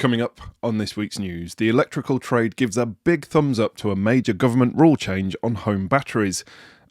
Coming up on this week's news, the electrical trade gives a big thumbs up to a major government rule change on home batteries.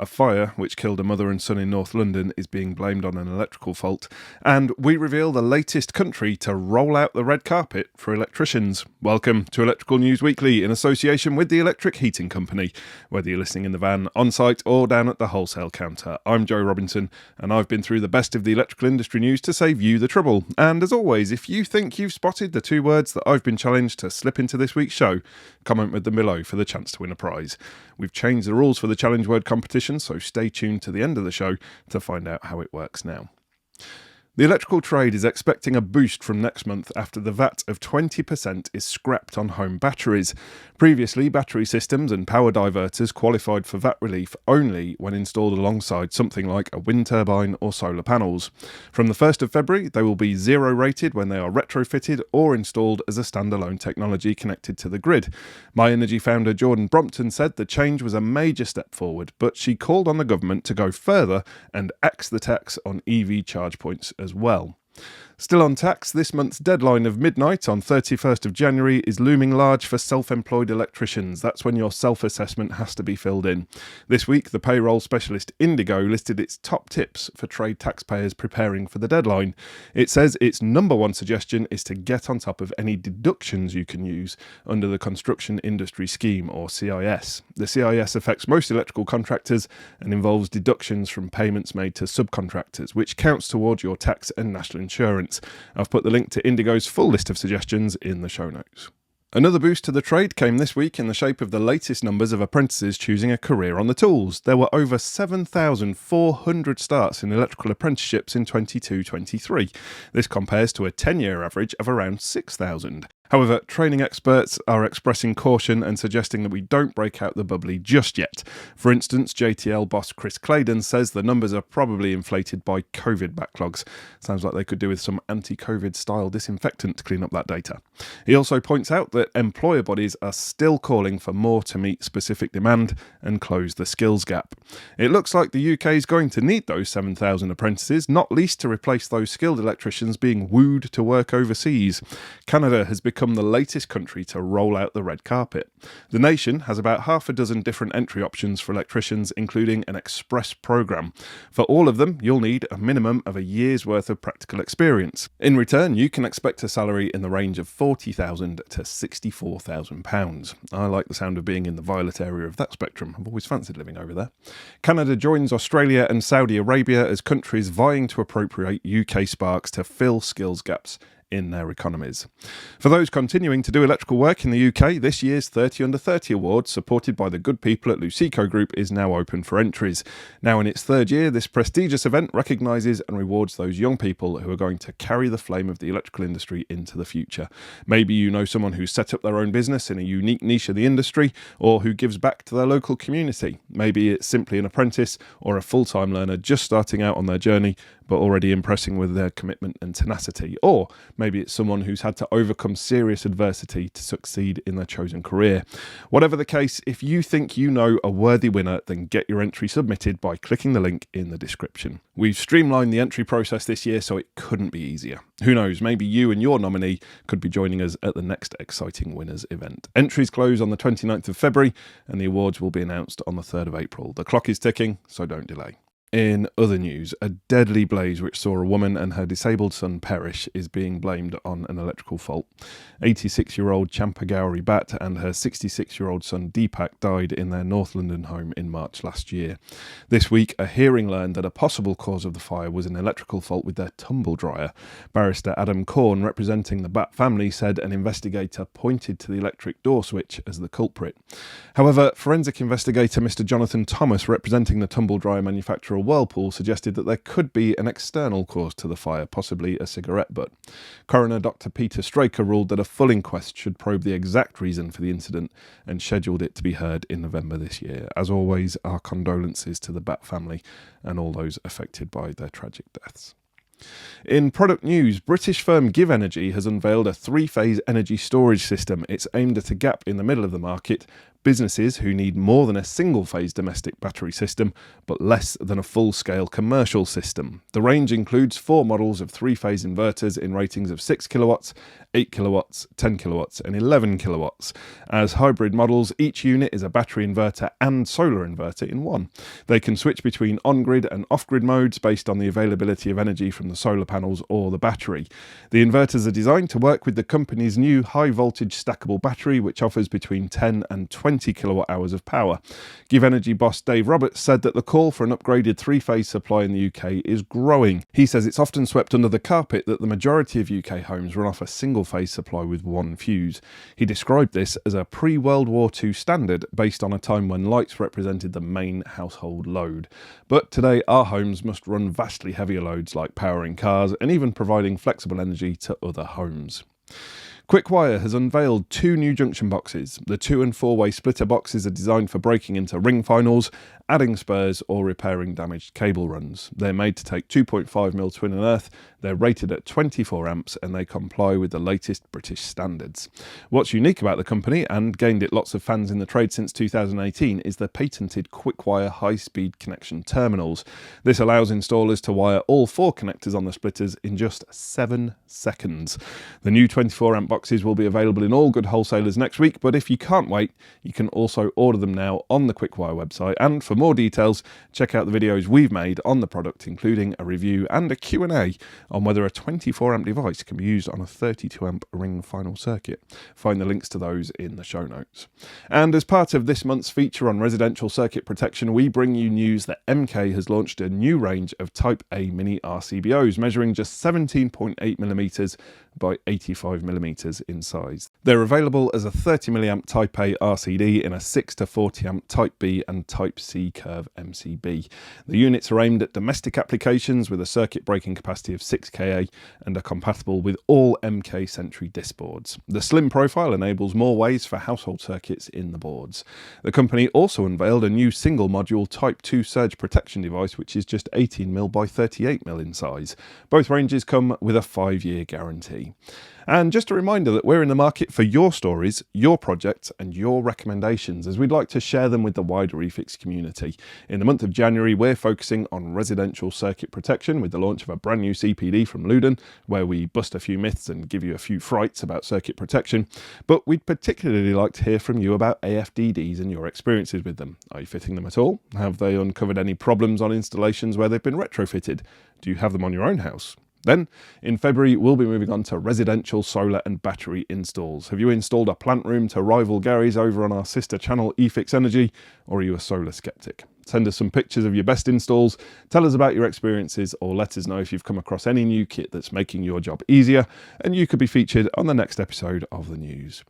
A fire which killed a mother and son in North London is being blamed on an electrical fault. And we reveal the latest country to roll out the red carpet for electricians. Welcome to Electrical News Weekly in association with the Electric Heating Company. Whether you're listening in the van, on site or down at the wholesale counter, I'm Joe Robinson and I've been through the best of the electrical industry news to save you the trouble. And as always, if you think you've spotted the two words that I've been challenged to slip into this week's show, comment with them below for the chance to win a prize. We've changed the rules for the challenge word competition, so stay tuned to the end of the show to find out how it works now. The electrical trade is expecting a boost from next month after the VAT of 20% is scrapped on home batteries. Previously, battery systems and power diverters qualified for VAT relief only when installed alongside something like a wind turbine or solar panels. From the 1st of February, they will be zero rated when they are retrofitted or installed as a standalone technology connected to the grid. My Energy founder Jordan Brompton said the change was a major step forward, but she called on the government to go further and axe the tax on EV charge points as well. Still on tax, this month's deadline of midnight on 31st of January is looming large for self-employed electricians. That's when your self-assessment has to be filled in. This week, the payroll specialist Indigo listed its top tips for trade taxpayers preparing for the deadline. It says its number one suggestion is to get on top of any deductions you can use under the Construction Industry Scheme, or CIS. The CIS affects most electrical contractors and involves deductions from payments made to subcontractors, which counts towards your tax and national insurance. I've put the link to Indigo's full list of suggestions in the show notes. Another boost to the trade came this week in the shape of the latest numbers of apprentices choosing a career on the tools. There were over 7,400 starts in electrical apprenticeships in 22-23. This compares to a 10-year average of around 6,000. However, training experts are expressing caution and suggesting that we don't break out the bubbly just yet. For instance, JTL boss Chris Claydon says the numbers are probably inflated by COVID backlogs. Sounds like they could do with some anti-COVID style disinfectant to clean up that data. He also points out that employer bodies are still calling for more to meet specific demand and close the skills gap. It looks like the UK is going to need those 7,000 apprentices, not least to replace those skilled electricians being wooed to work overseas. Canada has become the latest country to roll out the red carpet. The nation has about half a dozen different entry options for electricians, including an express programme. For all of them, you'll need a minimum of a year's worth of practical experience. In return, you can expect a salary in the range of £40,000 to £64,000. I like the sound of being in the violet area of that spectrum. I've always fancied living over there. Canada joins Australia and Saudi Arabia as countries vying to appropriate UK sparks to fill skills gaps in their economies. For those continuing to do electrical work in the UK, this year's 30 Under 30 Award, supported by the good people at Luceco Group, is now open for entries. Now in its third year, this prestigious event recognises and rewards those young people who are going to carry the flame of the electrical industry into the future. Maybe you know someone who's set up their own business in a unique niche of the industry, or who gives back to their local community. Maybe it's simply an apprentice or a full-time learner just starting out on their journey, but already impressing with their commitment and tenacity. Or maybe it's someone who's had to overcome serious adversity to succeed in their chosen career. Whatever the case, if you think you know a worthy winner, then get your entry submitted by clicking the link in the description. We've streamlined the entry process this year, so it couldn't be easier. Who knows, maybe you and your nominee could be joining us at the next exciting winners event. Entries close on the 29th of February, and the awards will be announced on the 3rd of April. The clock is ticking, so don't delay. In other news, a deadly blaze which saw a woman and her disabled son perish is being blamed on an electrical fault. 86-year-old Champa Gowri Bhatt and her 66-year-old son Deepak died in their North London home in March last year. This week, a hearing learned that a possible cause of the fire was an electrical fault with their tumble dryer. Barrister Adam Corn, representing the Bhatt family, said an investigator pointed to the electric door switch as the culprit. However, forensic investigator Mr. Jonathan Thomas, representing the tumble dryer manufacturer Whirlpool, suggested that there could be an external cause to the fire, possibly a cigarette butt. Coroner Dr. Peter Straker ruled that a full inquest should probe the exact reason for the incident and scheduled it to be heard in November this year. As always, our condolences to the Bhatt family and all those affected by their tragic deaths. In product news, British firm Givenergy has unveiled a three-phase energy storage system. It's aimed at a gap in the middle of the market businesses who need more than a single-phase domestic battery system, but less than a full-scale commercial system. The range includes 4 models of 3-phase inverters in ratings of 6 kilowatts, 8 kilowatts, 10 kilowatts and 11 kilowatts. As hybrid models, each unit is a battery inverter and solar inverter in one. They can switch between on-grid and off-grid modes based on the availability of energy from the solar panels or the battery. The inverters are designed to work with the company's new high-voltage stackable battery, which offers between 10 and 20 kilowatt hours of power. Givenergy boss Dave Roberts said that the call for an upgraded 3-phase supply in the UK is growing. He says it's often swept under the carpet that the majority of UK homes run off a single-phase supply with one fuse. He described this as a pre-World War II standard based on a time when lights represented the main household load. But today our homes must run vastly heavier loads like powering cars and even providing flexible energy to other homes. Quickwire has unveiled 2 new junction boxes. The 2- and 4-way splitter boxes are designed for breaking into ring finals, adding spurs or repairing damaged cable runs. They're made to take 2.5mm twin and earth, they're rated at 24 amps and they comply with the latest British standards. What's unique about the company, and gained it lots of fans in the trade since 2018, is the patented Quickwire high-speed connection terminals. This allows installers to wire all 4 connectors on the splitters in just 7 seconds. The new 24 amp boxes will be available in all good wholesalers next week, but if you can't wait, you can also order them now on the Quickwire website. And for more details, check out the videos we've made on the product, including a review and a Q&A on whether a 24 amp device can be used on a 32 amp ring final circuit. Find the links to those in the show notes. And as part of this month's feature on residential circuit protection, we bring you news that MK has launched a new range of Type A Mini RCBOs, measuring just 17.8mm by 85mm in size. They're available as a 30mA Type A RCD in a 6 to 40A Type B and Type C curve MCB. The units are aimed at domestic applications with a circuit breaking capacity of 6kA and are compatible with all MK Sentry disc boards. The slim profile enables more ways for household circuits in the boards. The company also unveiled a new single module Type 2 surge protection device, which is just 18mm by 38mm in size. Both ranges come with a 5-year guarantee. And just a reminder that we're in the market for your stories, your projects and your recommendations, as we'd like to share them with the wider eFIXX community. In the month of January, we're focusing on residential circuit protection with the launch of a brand new CPD from Luden, where we bust a few myths and give you a few frights about circuit protection. But we'd particularly like to hear from you about AFDDs and your experiences with them. Are you fitting them at all? Have they uncovered any problems on installations where they've been retrofitted? Do you have them on your own house? Then, in February, we'll be moving on to residential solar and battery installs. Have you installed a plant room to rival Gary's over on our sister channel eFIXX Energy, or are you a solar skeptic? Send us some pictures of your best installs, tell us about your experiences, or let us know if you've come across any new kit that's making your job easier, and you could be featured on the next episode of the news.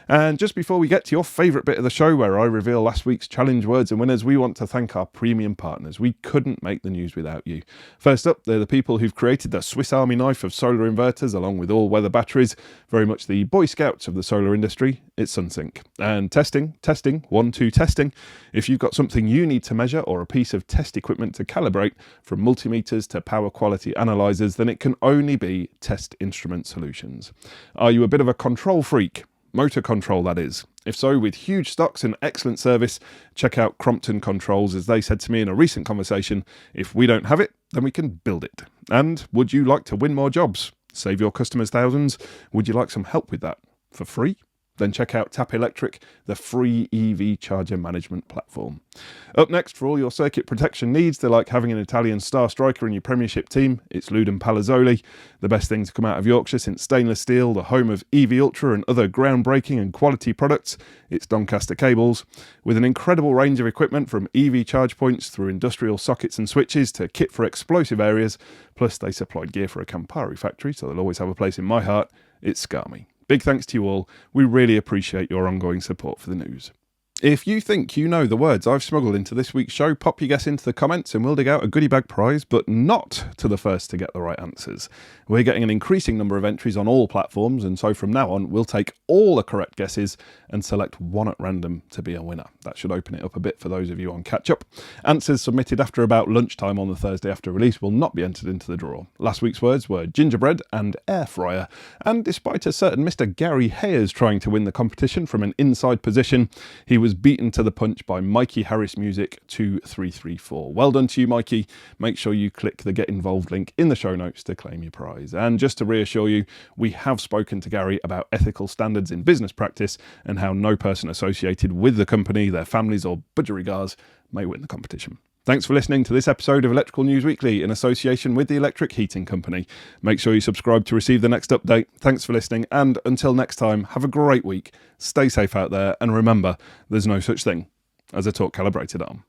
And just before we get to your favourite bit of the show, where I reveal last week's challenge words and winners, we want to thank our premium partners. We couldn't make the news without you. First up, they're the people who've created the Swiss Army knife of solar inverters, along with all-weather batteries, very much the Boy Scouts of the solar industry. It's SunSync. And testing, 1, 2, testing. If you've got something you need to measure or a piece of test equipment to calibrate, from multimeters to power quality analyzers, then it can only be Test Instrument Solutions. Are you a bit of a control freak? Motor control, that is. If so, with huge stocks and excellent service, check out Crompton Controls. As they said to me in a recent conversation, if we don't have it, then we can build it. And would you like to win more jobs? Save your customers thousands? Would you like some help with that? For free? Then check out Tap Electric, the free EV charger management platform. Up next, for all your circuit protection needs, they're like having an Italian star striker in your Premiership team. It's Luden Palazzoli, the best thing to come out of Yorkshire since stainless steel, the home of EV Ultra and other groundbreaking and quality products. It's Doncaster Cables. With an incredible range of equipment from EV charge points through industrial sockets and switches to kit for explosive areas, plus they supply gear for a Campari factory, so they'll always have a place in my heart. It's Scarmy. Big thanks to you all. We really appreciate your ongoing support for the news. If you think you know the words I've smuggled into this week's show, pop your guess into the comments and we'll dig out a goodie bag prize, but not to the first to get the right answers. We're getting an increasing number of entries on all platforms, and so from now on, we'll take all the correct guesses and select one at random to be a winner. That should open it up a bit for those of you on catch-up. Answers submitted after about lunchtime on the Thursday after release will not be entered into the draw. Last week's words were gingerbread and air fryer, and despite a certain Mr. Gary Hayers trying to win the competition from an inside position, he was was beaten to the punch by Mikey Harris Music 2334. Well done to you, Mikey. Make sure you click the Get Involved link in the show notes to claim your prize. And just to reassure you, we have spoken to Gary about ethical standards in business practice and how no person associated with the company, their families or budgerigars may win the competition. Thanks for listening to this episode of Electrical News Weekly in association with the Electric Heating Company. Make sure you subscribe to receive the next update. Thanks for listening, and until next time, have a great week. Stay safe out there, and remember, there's no such thing as a torque calibrated arm.